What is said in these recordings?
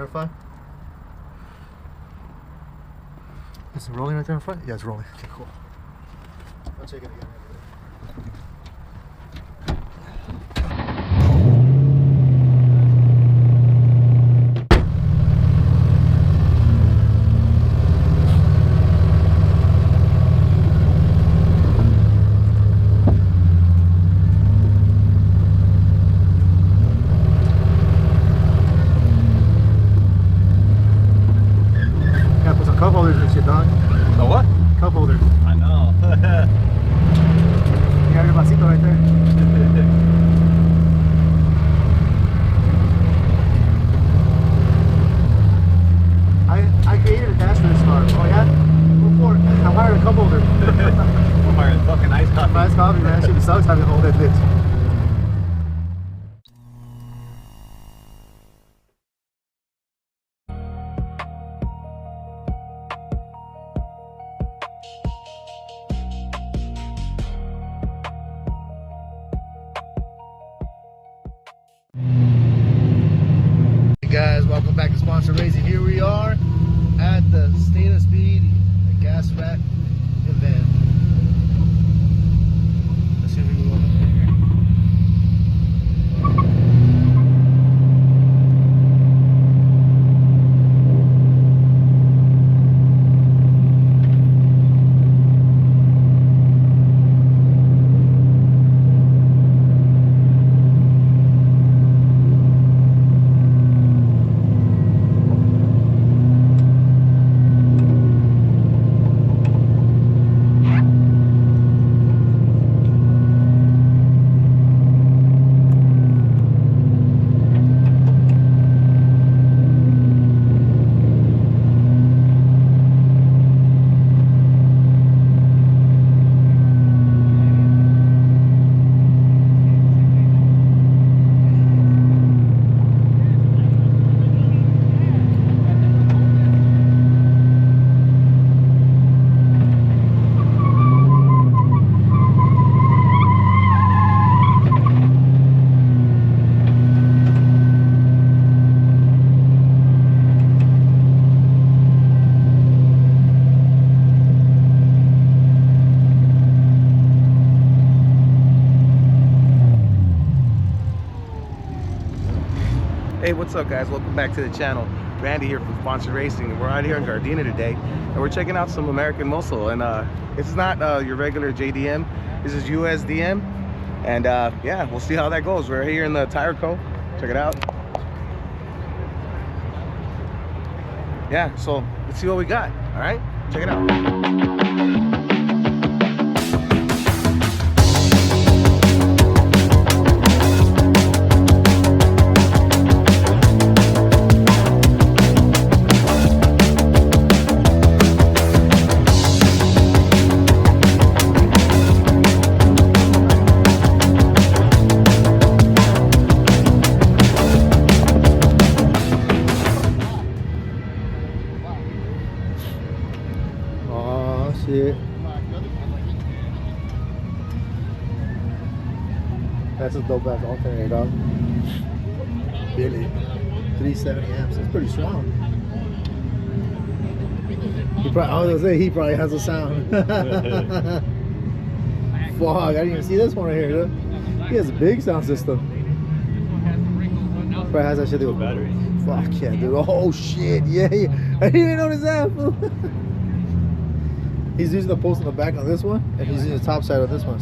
verify. Is it rolling right there in front? Yeah, it's rolling. Okay, cool. I'll check it again. Cup holders and shit, dog. The what? Cup holders. I know. You got your vasito right there. I created a dash for this car. Oh yeah? Before I wired a cup holder. I'm wearing fucking iced coffee. Nice coffee, man. Shit sucks having to hold that bitch. Hey guys, welcome back to Sponsor Racing. Here we are at the State of Speed gas rack event. Let's see if we can go up here. Hey, what's up guys? Welcome back to the channel. Randy here from Sponsor Racing, and we're out here in Gardena today, and we're checking out some American muscle. And it's not your regular JDM, this is USDM, and yeah, we'll see how that goes. We're here in the Tire Co. Check it out. Yeah, so let's see what we got. All right, check it out. Shit. That's a dope ass alternator, dog. Really? 370 amps. That's pretty strong. He probably, I was gonna say he probably has a sound. Fuck, I didn't even see this one right here. Look. He has a big sound system. Probably has that shit to go battery. Fuck yeah, dude. Oh shit, yeah. I didn't even notice that. He's using the post on the back on this one, and he's using the top side on this one.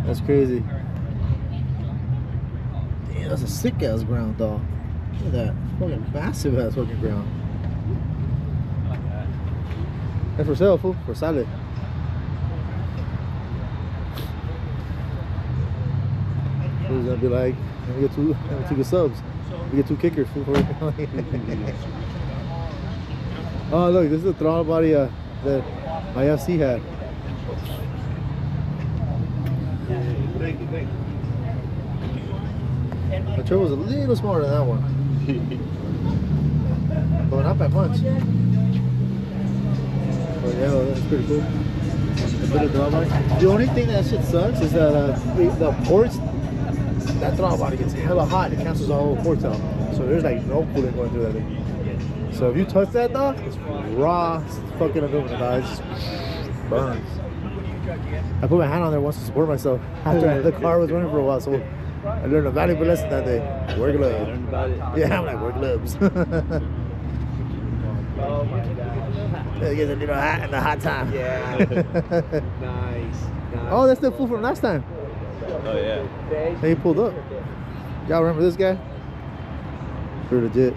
That's crazy. Damn, that's a sick ass ground, dog. Look at that. Fucking massive ass fucking ground. That's for sale, fool. For sale. Who's gonna be like, let me get two good subs. We get 2 kickers, fool. Oh look, this is the throttle body that my FC had. Thank you. The turbo's a little smaller than that one. But not by much. But yeah, that's pretty cool. A bit of throttle body. The only thing that shit sucks is that the ports, that throttle body gets hella hot. It cancels all the ports out. So so there's like no coolant going through that thing. So if you touch that, dog, it's raw fucking aluminum, dog. It just burns. I put my hand on there once to support myself after the car was running for a while, so I learned a valuable lesson that day. Wear gloves. Yeah, I'm like, wear gloves. It gets a little hot in the hot time. Yeah. Nice. Oh, that's the fool from last time. Oh yeah. He pulled up. Y'all remember this guy? Pretty legit.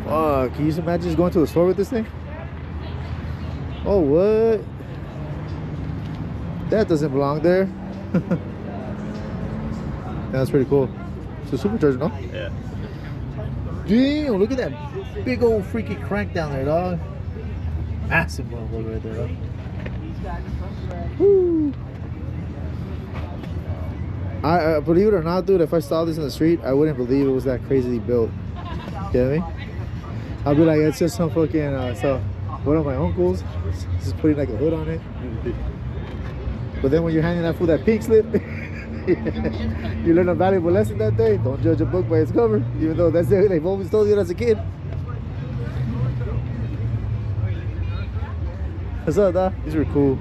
Fuck, can you just imagine just going to the store with this thing? Oh, what? That doesn't belong there. That's pretty cool. It's a supercharger, no? Yeah. Damn, look at that big old freaky crank down there, dog. Massive motherfucker right there, dog. Woo. I believe it or not, dude, if I saw this in the street, I wouldn't believe it was that crazily built. You know what I mean? I'll be like, it's just some fucking, so one of my uncles just putting like a hood on it. But then when you're handing that fool that pink slip, you learn a valuable lesson that day. Don't judge a book by its cover, even though that's it. They've always told you that as a kid. What's up, dog? These were cool.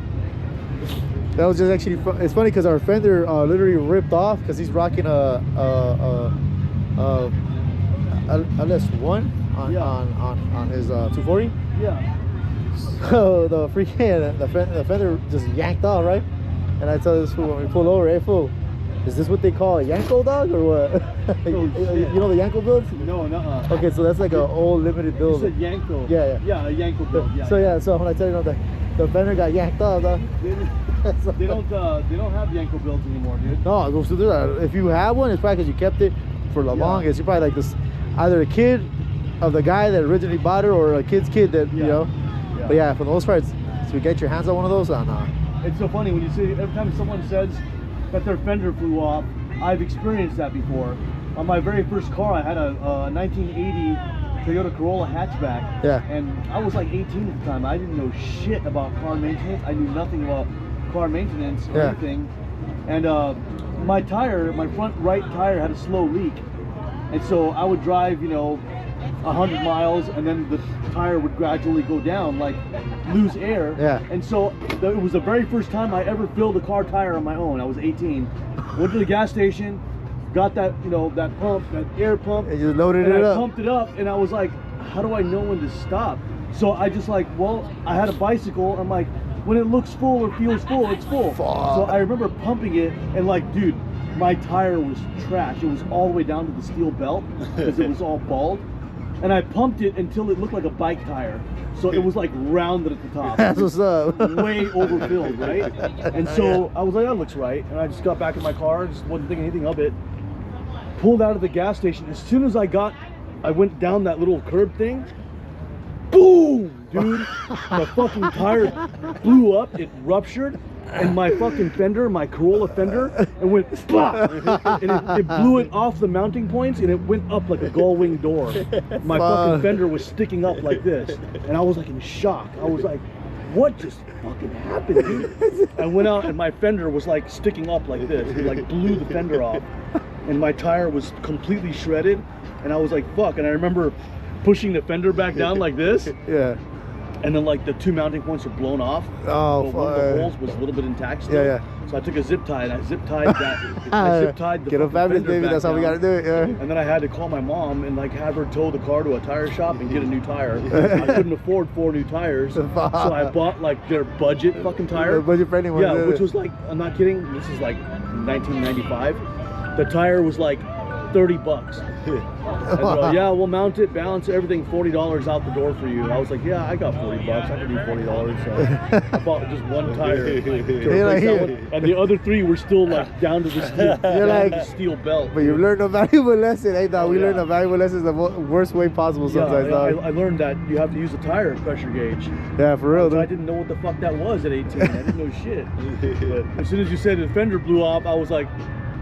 That was just actually fun. It's funny because our fender literally ripped off because he's rocking a LS1 on his 240. Yeah. So the freaking the fender just yanked off, right? And I told this fool when we pulled over, hey fool, is this what they call a Yanko, dog, or what? You know the Yanko builds? No, no. Okay, so that's like an old limited build. You said Yanko. Yeah. Yeah, a Yanko build. Yeah. So yeah, so when I tell you, the fender got yanked off, dog. They don't have Yanko builds anymore, dude. No, so if you have one, it's probably because you kept it for the longest. You're probably like this, either a kid of the guy that originally bought it or a kid's kid that, you know. Yeah. But yeah, for the most part, so you get your hands on one of those, nah. It's so funny when you see, every time someone says that their fender flew off, I've experienced that before. On my very first car, I had a 1980 Toyota Corolla hatchback. Yeah. And I was like 18 at the time. I didn't know shit about car maintenance. I knew nothing about car maintenance or anything. And my tire, my front right tire had a slow leak. And so I would drive, 100 miles and then the tire would gradually go down, like lose air. Yeah. And so it was the very first time I ever filled a car tire on my own. I was 18. Went to the gas station, got that, that pump, that air pump. And you loaded it up. I pumped it up and I was like, how do I know when to stop? So I just like, well, I had a bicycle. I'm like, when it looks full or feels full, it's full. Fuck. So I remember pumping it and like, dude, my tire was trash. It was all the way down to the steel belt because it was all bald. And I pumped it until it looked like a bike tire. So it was like rounded at the top. That's what's up. Way overfilled, right? And so I was like, that looks right. And I just got back in my car, just wasn't thinking anything of it. Pulled out of the gas station. As soon as I went down that little curb thing, boom, dude. The fucking tire blew up, it ruptured. And my fucking fender, my Corolla fender, it went blah, and it blew it off the mounting points, and it went up like a gull wing door. My fucking fender was sticking up like this, and I was like in shock. I was like, what just fucking happened, dude? I went out, and my fender was like sticking up like this. It like blew the fender off, and my tire was completely shredded, and I was like, fuck. And I remember pushing the fender back down like this. Yeah. And then like the two mounting points were blown off. Oh, but one of the holes was a little bit intact still. Yeah, yeah. So I took a zip tie and I zip tied that. I zip tied the get a fabulous baby. That's how we gotta do it. Yeah. And then I had to call my mom and like have her tow the car to a tire shop and get a new tire. I couldn't afford 4 new tires, so I bought like their budget fucking tire. Budget friendly one. Yeah, which was like, I'm not kidding. This is like 1995. The tire was like $30. Yeah, we'll mount it, balance everything, $40 out the door for you. I was like, yeah, I got $40. I can do $40. So I bought just one tire, and the other 3 were still like down to the steel, you're like, steel belt. But you learned a valuable lesson, hey dog. We learned a valuable lesson the worst way possible sometimes. I learned that you have to use a tire pressure gauge. Yeah, for real. I didn't know what the fuck that was at 18. I didn't know shit. But as soon as you said the fender blew off, I was like,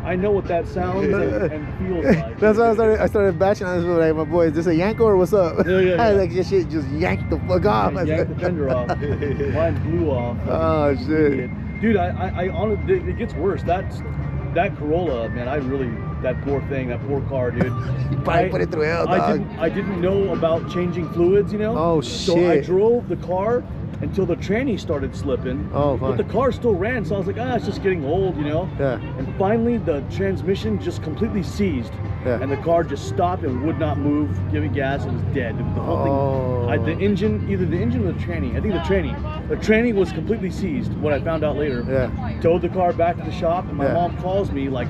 I know what that sounds and feels like. That's why I started bashing on this one. Like, my boy, is this a Yanko or what's up? Yeah. I was like, this shit just yanked the fuck off. Yanked the fender off. Mine blew off. Oh, shit. Dude, I honestly, it gets worse. That Corolla, man, I really that poor thing, that poor car, dude. You probably put it through hell, dog. I didn't know about changing fluids, you know. Oh So shit. I drove the car until the tranny started slipping. Oh, but the car still ran, so I was like, it's just getting old, you know. Yeah. And finally, the transmission just completely seized, and the car just stopped and would not move. Giving gas, it was dead. The whole thing. The engine, either the engine or the tranny. I think the tranny. The tranny was completely seized. What I found out later. Yeah. Towed the car back to the shop, and my mom calls me like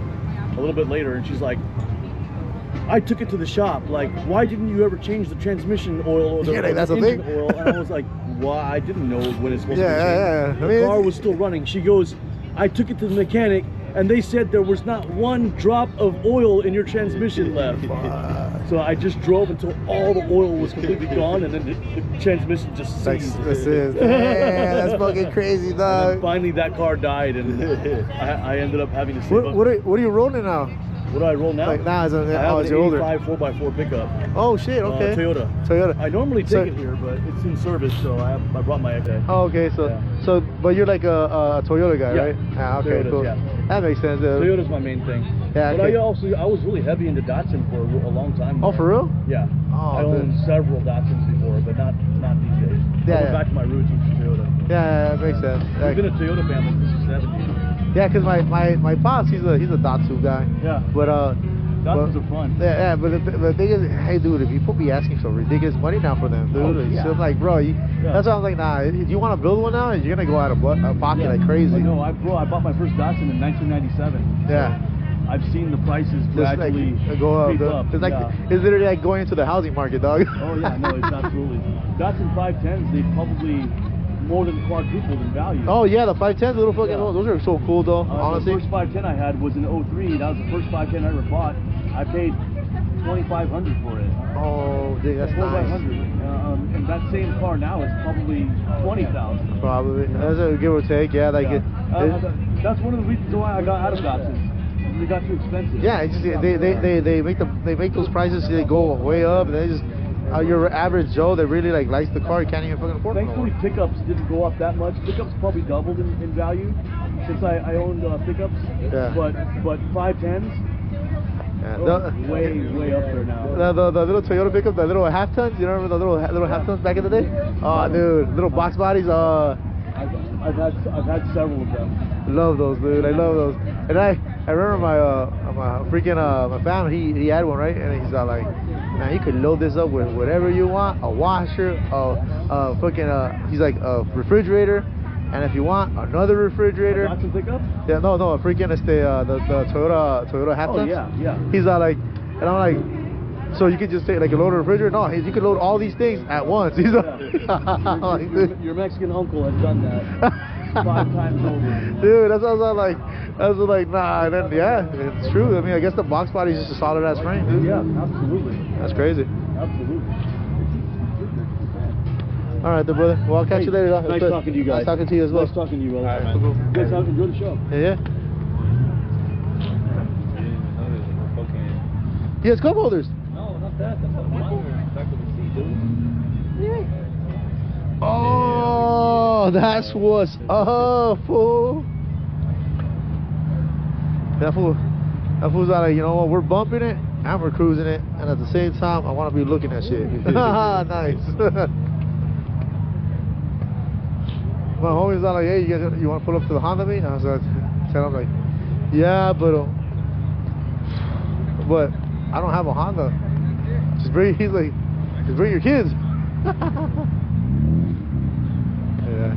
a little bit later, and she's like, I took it to the shop. Like, why didn't you ever change the transmission oil or the engine oil? And I was like, well, I didn't know when it's supposed to be changed. The car was still running. She goes, I took it to the mechanic, and they said there was not one drop of oil in your transmission left. So I just drove until all the oil was completely gone, and then the transmission just seized. That's fucking crazy, dog. And then finally, that car died, and I ended up having to save up. What are you rolling now? What do I roll now? Like now, I have an 85 4x4 pickup. Oh shit, okay. Toyota. I normally take it here, but it's in service, so I brought my XA. Oh, okay. So, but you're like a Toyota guy, right? Ah, okay, Toyotas, cool. That makes sense. Toyota's my main thing. Yeah. But I was really heavy into Datsun for a long time. Oh, for real? Yeah. I owned several Datsuns before, but not these days. I went back to my roots with Toyota. Yeah, that makes sense. We've been a Toyota family since the 70s. Yeah, cause my pops, he's a Datsun guy. Yeah. But Datsuns are fun. Yeah, but the thing is, hey dude, if people be asking for ridiculous money now for them, dude, so I'm like, bro, that's why I'm like, nah, if you want to build one now, you're gonna go out of pocket like crazy. No, I bought my first Datsun in 1997. Yeah. I've seen the prices gradually go up. It's like it's literally like going into the housing market, dog. Oh yeah, no, it's absolutely. Datsun 510s, they probably more than quadrupled in value. Oh yeah, the 510s, little fucking those are so cool though. Honestly, the first 510 I had was in 03. That was the first 510 I ever bought. I paid $2,500 for it. Oh, dude, that's nice. $4,500. And that same car now is probably $20,000. Probably. That's a give or take. Yeah, like that's one of the reasons why I got out of Datsun. They got too expensive. Yeah, it's just, they make those prices go way up, and they just. Your average Joe that really likes the car, you can't even fucking afford it. Thankfully, pickups didn't go up that much. Pickups probably doubled in value since I owned pickups. Yeah. But 510s, way up there now. The little Toyota pickup, the little half tons. You remember the little half tons back in the day? Oh, dude, little box bodies. I've had several of them. Love those, dude. I love those. And I remember my family. He had one, right? And he's like, man, you could load this up with whatever you want, a washer, he's like a refrigerator, and if you want another refrigerator. Datsun pickup? Yeah, no, the Toyota half tons. Oh yeah. He's like, and I'm like, so you could just take like a load of refrigerator? No, you could load all these things at once. He's like, your Mexican uncle has done that 5 times over. Dude, that's what I was like. I was like, nah, and then it's true. I mean, I guess the box body is just a solid ass frame, dude. Yeah, absolutely. That's crazy. Absolutely. All right, then, brother. Well, I'll catch you later. Nice talking to you guys. Nice talking to you as well. Nice talking to you, brother. All right, man. You guys enjoy the show. Yeah. He has cup holders. No, not that. That's not mine. Back with the seat, dude. Yeah. Oh, that's what's up, fool. That fool's like, you know what, we're bumping it and we're cruising it, and at the same time I want to be looking at shit. Nice. My homie's like, hey, you want to pull up to the Honda meet? I was like, tell him like, yeah, but I don't have a Honda. He's like, just bring your kids. Yeah.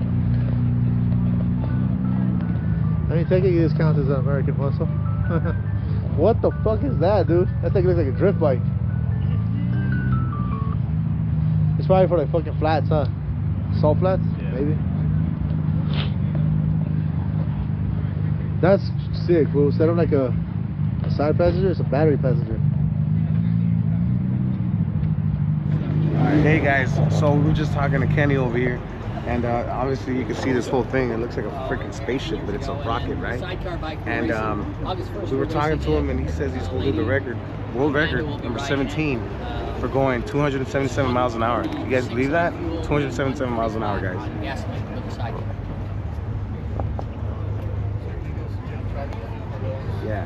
I mean, technically this counts as an American muscle. What the fuck is that, dude? That thing looks like a drift bike. It's probably for like fucking flats, huh? Salt flats? Yeah. Maybe. That's sick, fool. Instead of like a side passenger, it's a battery passenger. Alright, hey guys, so we were just talking to Kenny over here, and obviously you can see this whole thing. It looks like a freaking spaceship, but it's a rocket, right? And we were talking to him, and he says he's holding the world record, number 17, for going 277 miles an hour. You guys believe that? 277 miles an hour, guys. Yeah.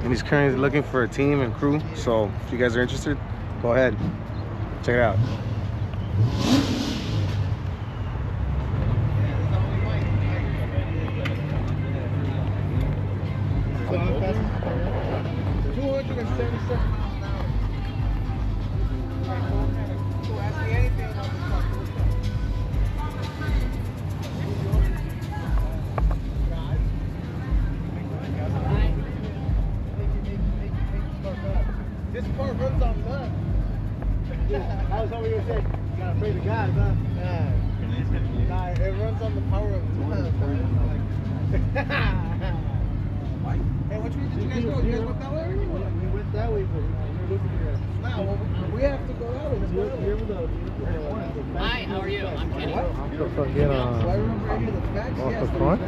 and he's currently looking for a team and crew. So if you guys are interested, go ahead, check it out. This car runs on mud. I was hoping you would say, you gotta pray to God, huh? Yeah. Nah, it runs on the power of mud. Hey, which way did you guys go? You guys went that way? We went that way, but we're looking here. Nah, well, we have to go that way. Hi, how are you? I'm Kenny. So fucking off the front,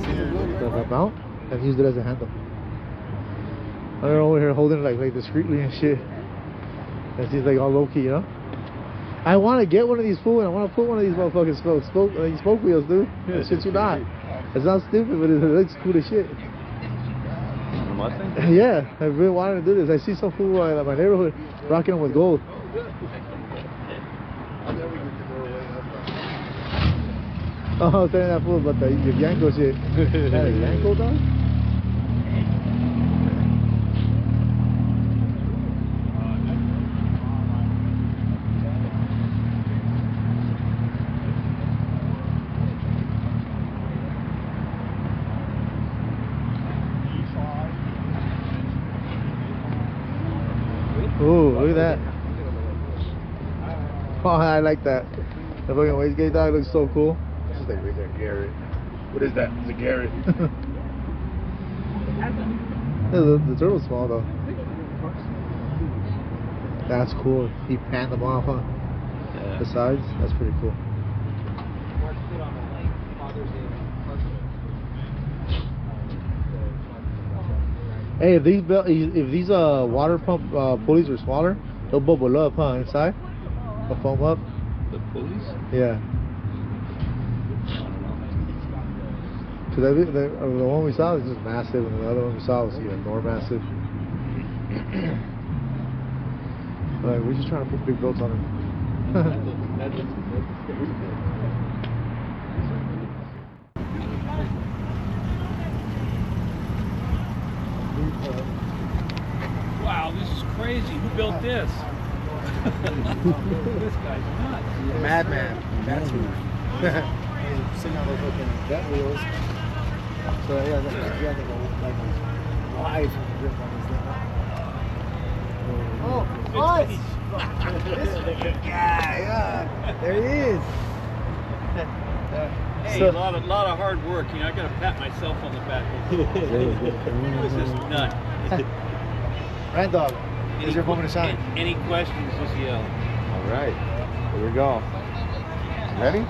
the mount, and used it as a handle. They're over here holding it like discreetly and shit. And she's like all low key, you know. I want to get one of these fools. I want to put one of these motherfucking spoke wheels, dude. Yeah, shit, you not. It's not stupid, but it looks cool as shit. Mustang? Yeah, I've been wanting to do this. I see some fool in my neighborhood rocking them with gold. Oh, I was saying that fool about the Yanko shit. That a Yanko dog? Ooh, look at that. Oh, I like that. The fucking wastegate dog looks so cool. This is like right there, Garrett. What is that? It's a Garrett. Yeah, the turtle's small though. That's cool. He panned them off, huh? Yeah. The sides? That's pretty cool. Hey, if these water pump pulleys are smaller, they'll bubble up, huh? Inside, they'll foam up. The pulleys? Yeah. Cause the one we saw was just massive, and the other one we saw was even more massive. Like we're just trying to put big boats on it. Wow, this is crazy. Who built this? This guy's nuts. Madman. That's who. Sitting on those fucking jet wheels. So yeah, like wide grip on this thing. Oh, what? Yeah, there he is. Hey, So- a lot of hard work. You know, I gotta pat myself on the back. Who is this nut? Randolph, is your moment to shine. Any questions, just yell. All right, here we go. Ready?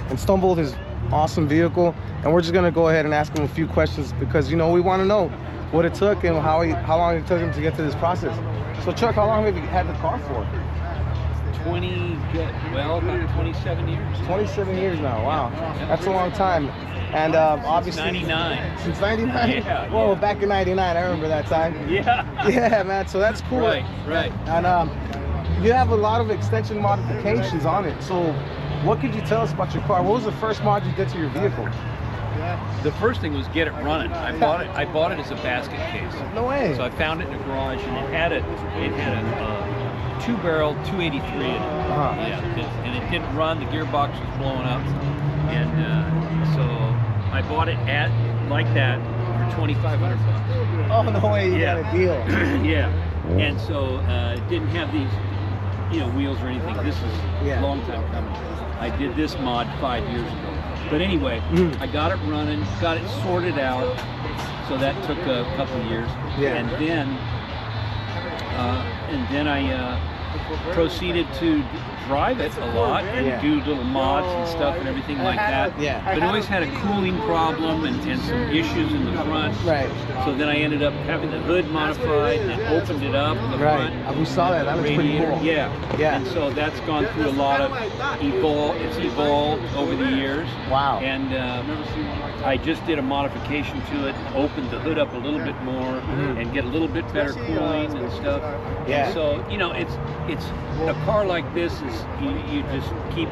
And stumbled his awesome vehicle, and we're just gonna go ahead and ask him a few questions because we want to know what it took and how long it took him to get to this process. So Chuck, how long have you had the car for? About 27 years. 27 years now. Wow, that's a long time. And obviously Since 99. Since 99? Yeah, Whoa, yeah. back in 99, I remember that time. Yeah. Yeah, man, so that's cool. Right. And you have a lot of extension modifications on it. So what could you tell us about your car? What was the first mod you did to your vehicle? The first thing was get it running. I bought it as a basket case. No way. So I found it in a garage, and it had a 2-barrel 283 in it. Yeah, and it didn't run. The gearbox was blowing up, and so I bought it like that for $2,500. Oh, no way, you got a deal. Yeah, and so it didn't have these, wheels or anything. This is a long time coming. I did this mod 5 years ago. But anyway, I got it running, got it sorted out. So that took a couple of years. Yeah. And then I proceeded to drive it a lot and do little mods and stuff and everything like that. Yeah. But it always had a cooling problem and some issues in the front. Right. So then I ended up having the hood modified and opened it up in the front. We saw that. That was pretty cool. Yeah. Yeah. And so that's gone through a lot of it's evolved over the years. Wow. And I just did a modification to it, opened the hood up a little bit more and get a little bit better cooling and stuff. Yeah. And so, you know, it's a car like this is you just keep,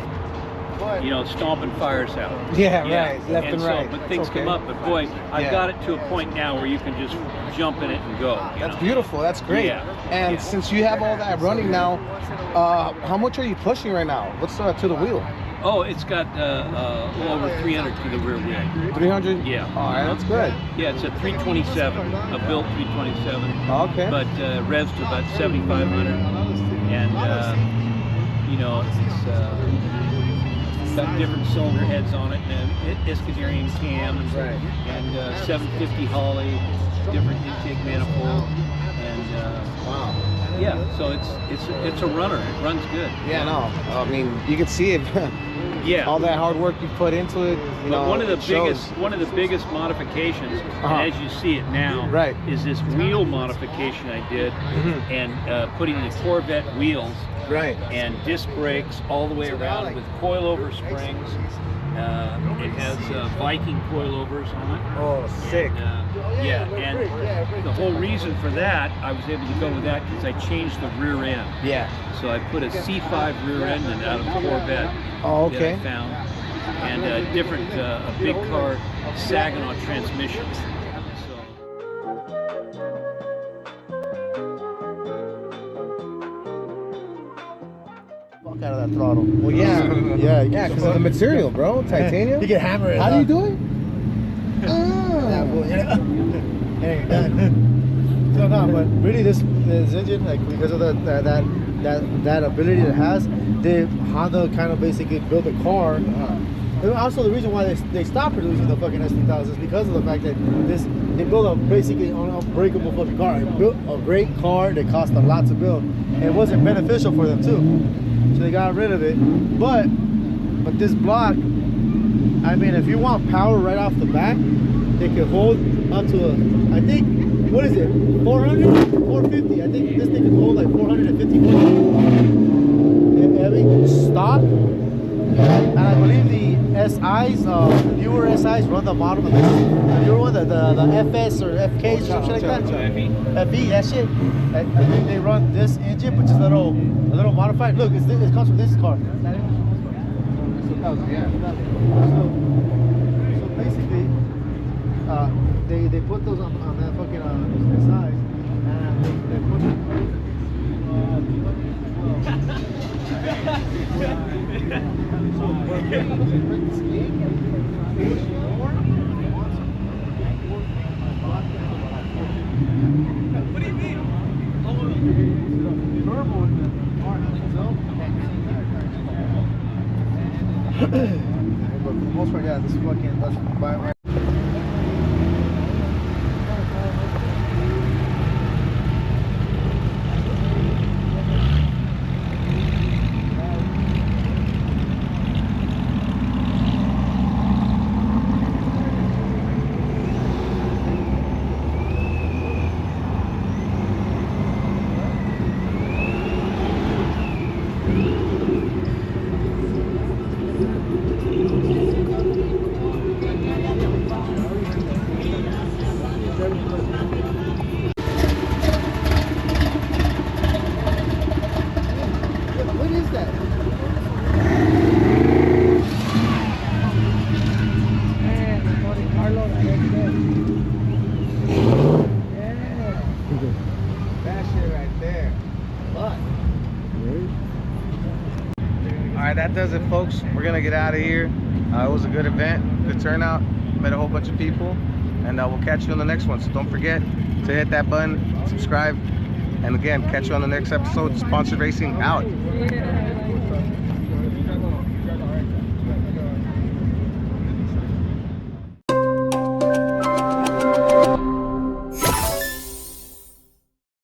you know, stomping fires out. Yeah, right. Left and right. But things come up. But boy, I've got it to a point now where you can just jump in it and go. That's beautiful. That's great. Yeah. And since you have all that running now, how much are you pushing right now? What's to the wheel? Oh, it's got a little over 300 to the rear wheel. 300? Yeah. All right, that's good. Yeah, it's a 327, a built 327. Okay. But revs to about 7,500, and you know, it's got different cylinder heads on it, and Iscadarian cam, and 750 Holley, different intake manifold, and wow. Yeah, so it's a runner. It runs good. Yeah, no, I mean you can see it. Yeah, all that hard work you put into it. You know, one of the biggest modifications, and as you see it now, is this wheel modification I did, and putting the Corvette wheels, and disc brakes all the way around with coilover springs. It has Viking coilovers on it. Oh, sick. And, yeah, and the whole reason for that, I was able to go with that because I changed the rear end. Yeah. So I put a C5 rear end out of the Corvette that I found, and a different, a big car Saginaw transmission. Out of that throttle. Well, yeah, because of the material, bro. Titanium. You can hammer it. How do you do it? So no, but really, this engine, like because of that ability it has, Honda kind of basically built a car. And also, the reason why they stopped producing the fucking S3000 is because of the fact that they built a basically unbreakable fucking car. They built a great car that cost a lot to build, and it wasn't beneficial for them too. So they got rid of it. But this block, I mean, if you want power right off the bat, they can hold up to I think, what is it, 400? 450. I think this thing can hold like 450 stock. And I believe the SIs, the newer SIs run the model, the newer one, the FS or FK or something like that. FE, that shit. I think they run this engine, which is a little modified. Look, it comes from this car. So basically, they put those on that fucking SIs, and they put it. What do you mean? But for the most part, yeah, this is fucking, that's by That does it, folks. We're gonna get out of here. It was a good event, good turnout, met a whole bunch of people, and we'll catch you on the next one. So don't forget to hit that button, subscribe, and again, catch you on the next episode. Sponsored Racing out.